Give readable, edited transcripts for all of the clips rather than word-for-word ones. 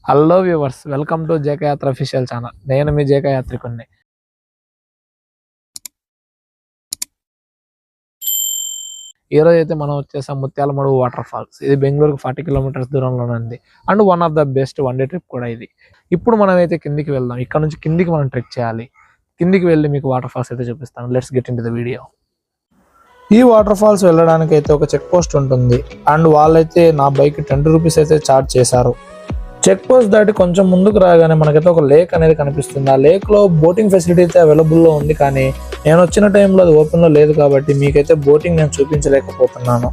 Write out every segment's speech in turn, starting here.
Hello viewers, welcome to JK యాత్ర official channel. నేను మీ JK యాత్రికుడిని. ఈరోజు అయితే మనం వచ్చేసాం ముత్యాలమడుగు వాటర్ ఫాల్స్. ఇది బెంగళూరుకు 40 కిలోమీటర్స్ దూరంలో ఉంది and one of the best one day trip కూడా ఇది. ఇప్పుడు మనం అయితే కిందికి వెళ్దాం. ఇక్కడ నుంచి కిందికి మనం ట్రెక్ చేయాలి. కిందికి వెళ్ళి మీకు వాటర్ ఫాల్స్ అయితే చూపిస్తాను. Let's get in to the video. ఈ వాటర్ ఫాల్స్ వెళ్ళడానికి అయితే ఒక చెక్ పోస్ట్ ఉంటుంది అండ్ వాళ్ళైతే నా బైక్ 20 రూపీస్ అయితే ఛార్జ్ చేశారు. చెక్ పోస్ట్ దాటి కొంచెం ముందుకు రాగానే మనకైతే ఒక లేక్ అనేది కనిపిస్తుంది. ఆ లేక్ లో బోటింగ్ ఫెసిలిటీ అయితే అవైలబుల్లో ఉంది, కానీ నేను వచ్చిన టైంలో అది ఓపెన్ లో లేదు కాబట్టి మీకైతే బోటింగ్ నేను చూపించలేకపోతున్నాను.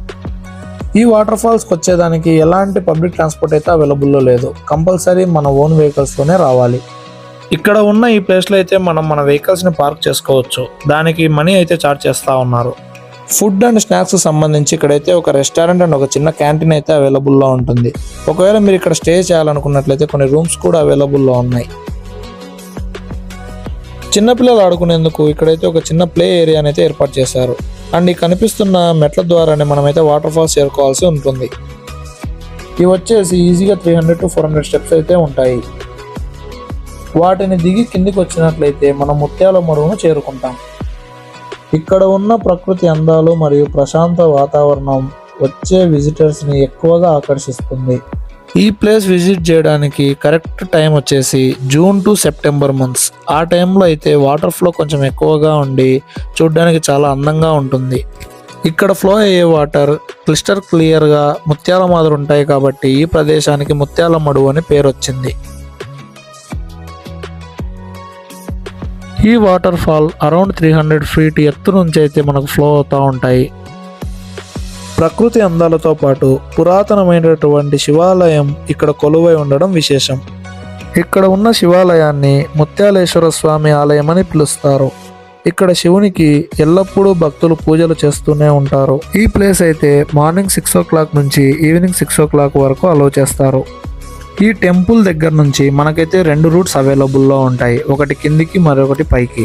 ఈ వాటర్ ఫాల్స్కి వచ్చేదానికి ఎలాంటి పబ్లిక్ ట్రాన్స్పోర్ట్ అయితే అవైలబుల్లో లేదు. కంపల్సరీ మన ఓన్ వెహికల్స్ లోనే రావాలి. ఇక్కడ ఉన్న ఈ ప్లేస్ లో అయితే మనం మన వెహికల్స్ ని పార్క్ చేసుకోవచ్చు. దానికి మనీ అయితే ఛార్జ్ చేస్తా ఉన్నారు. ఫుడ్ అండ్ స్నాక్స్ సంబంధించి ఇక్కడైతే ఒక రెస్టారెంట్ అండ్ ఒక చిన్న క్యాంటీన్ అయితే అవైలబుల్లో ఉంటుంది. ఒకవేళ మీరు ఇక్కడ స్టే చేయాలనుకున్నట్లయితే కొన్ని రూమ్స్ కూడా అవైలబుల్లో ఉన్నాయి. చిన్నపిల్లలు ఆడుకునేందుకు ఇక్కడైతే ఒక చిన్న ప్లే ఏరియాని అయితే ఏర్పాటు చేశారు. అండ్ ఈ కనిపిస్తున్న మెట్ల ద్వారానే మనమైతే వాటర్ ఫాల్స్ చేరుకోవాల్సి ఉంటుంది. ఇవి వచ్చేసి ఈజీగా 300 to 400 స్టెప్స్ అయితే ఉంటాయి. వాటిని దిగి కిందికి వచ్చినట్లయితే మనం ముత్యాలమడుగును చేరుకుంటాం. ఇక్కడ ఉన్న ప్రకృతి అందాలు మరియు ప్రశాంత వాతావరణం వచ్చే విజిటర్స్ ని ఎక్కువగా ఆకర్షిస్తుంది. ఈ ప్లేస్ విజిట్ చేయడానికి కరెక్ట్ టైం వచ్చేసి జూన్ టు సెప్టెంబర్ మంత్స్. ఆ టైంలో అయితే వాటర్ ఫ్లో కొంచెం ఎక్కువగా ఉండి చూడడానికి చాలా అందంగా ఉంటుంది. ఇక్కడ ఫ్లో అయ్యే వాటర్ క్లిస్టర్ క్లియర్గా ముత్యాల మాదిరి ఉంటాయి కాబట్టి ఈ ప్రదేశానికి ముత్యాలమడుగు అని పేరు వచ్చింది. ఈ వాటర్ ఫాల్ అరౌండ్ 300 ఫీట్ ఎత్తు నుంచి అయితే మనకు ఫ్లో అవుతూ ఉంటాయి. ప్రకృతి అందాలతో పాటు పురాతనమైనటువంటి శివాలయం ఇక్కడ కొలువై ఉండడం విశేషం. ఇక్కడ ఉన్న శివాలయాన్ని ముత్యాలేశ్వర స్వామి ఆలయం అని పిలుస్తారు. ఇక్కడ శివునికి ఎల్లప్పుడూ భక్తులు పూజలు చేస్తూనే ఉంటారు. ఈ ప్లేస్ అయితే మార్నింగ్ 6 o'clock నుంచి ఈవినింగ్ 6 o'clock వరకు అలౌ చేస్తారు. ఈ టెంపుల్ దగ్గర నుంచి మనకైతే 2 రూట్స్ అవైలబుల్లో ఉంటాయి. ఒకటి కిందికి, మరొకటి పైకి.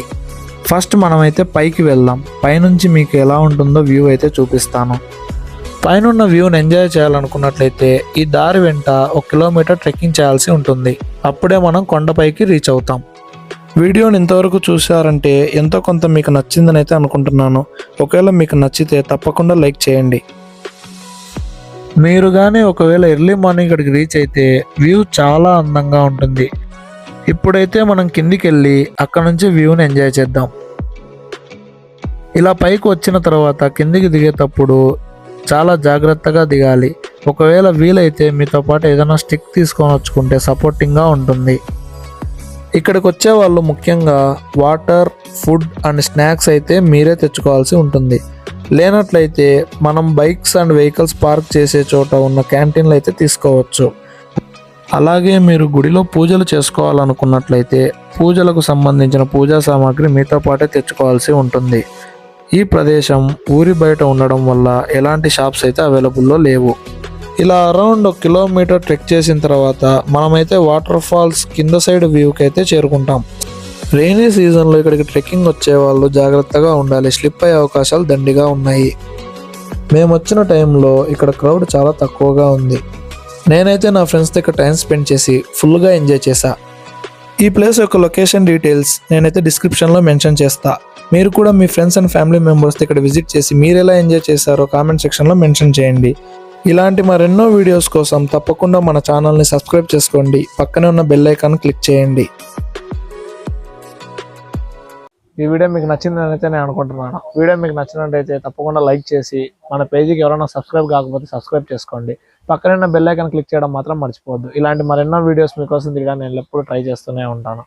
ఫస్ట్ మనమైతే పైకి వెళ్దాం. పైనుంచి మీకు ఎలా ఉంటుందో వ్యూ అయితే చూపిస్తాను. పైనున్న వ్యూని ఎంజాయ్ చేయాలనుకున్నట్లయితే ఈ దారి వెంట 1 కిలోమీటర్ ట్రెక్కింగ్ చేయాల్సి ఉంటుంది. అప్పుడే మనం కొండపైకి రీచ్ అవుతాం. వీడియోని ఇంతవరకు చూసారంటే ఎంతో కొంత మీకు నచ్చిందని అయితే అనుకుంటున్నాను. ఒకవేళ మీకు నచ్చితే తప్పకుండా లైక్ చేయండి. మీరు కానీ ఒకవేళ ఎర్లీ మార్నింగ్ ఇక్కడికి రీచ్ అయితే వ్యూ చాలా అందంగా ఉంటుంది. ఇప్పుడైతే మనం కిందికి వెళ్ళి అక్కడ నుంచి వ్యూని ఎంజాయ్ చేద్దాం. ఇలా పైకి వచ్చిన తర్వాత కిందికి దిగేటప్పుడు చాలా జాగ్రత్తగా దిగాలి. ఒకవేళ వీలైతే మీతో పాటు ఏదైనా స్టిక్ తీసుకొని వచ్చుకుంటే సపోర్టింగ్గా ఉంటుంది. ఇక్కడికి వచ్చే వాళ్ళు ముఖ్యంగా వాటర్, ఫుడ్ అండ్ స్నాక్స్ అయితే మీరే తెచ్చుకోవాల్సి ఉంటుంది. లేనట్లయితే మనం బైక్స్ అండ్ వెహికల్స్ పార్క్ చేసే చోట ఉన్న క్యాంటీన్లు అయితే తీసుకోవచ్చు. అలాగే మీరు గుడిలో పూజలు చేసుకోవాలనుకున్నట్లయితే పూజలకు సంబంధించిన పూజా సామాగ్రి మీతో పాటే తెచ్చుకోవాల్సి ఉంటుంది. ఈ ప్రదేశం ఊరి బయట ఉండడం వల్ల ఎలాంటి షాప్స్ అయితే అవైలబుల్లో లేవు. ఇలా అరౌండ్ 1 కిలోమీటర్ ట్రెక్ చేసిన తర్వాత మనమైతే వాటర్ ఫాల్స్ కింద సైడ్ వ్యూకి అయితే చేరుకుంటాం. రెయినీ సీజన్లో ఇక్కడికి ట్రెక్కింగ్ వచ్చే వాళ్ళు జాగ్రత్తగా ఉండాలి. స్లిప్ అయ్యే అవకాశాలు దండిగా ఉన్నాయి. మేము వచ్చిన టైంలో ఇక్కడ క్రౌడ్ చాలా తక్కువగా ఉంది. నేనైతే నా ఫ్రెండ్స్తో ఇక్కడ టైం స్పెండ్ చేసి ఫుల్గా ఎంజాయ్ చేశా. ఈ ప్లేస్ యొక్క లొకేషన్ డీటెయిల్స్ నేనైతే డిస్క్రిప్షన్లో మెన్షన్ చేస్తా. మీరు కూడా మీ ఫ్రెండ్స్ అండ్ ఫ్యామిలీ మెంబర్స్తో ఇక్కడ విజిట్ చేసి మీరు ఎలా ఎంజాయ్ చేశారో కామెంట్ సెక్షన్లో మెన్షన్ చేయండి. ఇలాంటి మరెన్నో వీడియోస్ కోసం తప్పకుండా మన ఛానల్ని సబ్స్క్రైబ్ చేసుకోండి. పక్కనే ఉన్న బెల్ ఐకాన్ క్లిక్ చేయండి. ఈ వీడియో మీకు నచ్చిందని అయితే నేను అనుకుంటున్నాను. వీడియో మీకు నచ్చినట్టయితే తప్పకుండా లైక్ చేసి మన పేజీకి ఎవరైనా సబ్స్క్రైబ్ కాకపోతే సబ్స్క్రైబ్ చేసుకోండి. పక్కన బెల్ ఐకాన్ క్లిక్ చేయడం మాత్రం మర్చిపోవద్దు. ఇలాంటి మరెన్నో వీడియోస్ మీకోసం తిరిగి నేను ఎప్పుడు ట్రై చేస్తూనే ఉంటాను.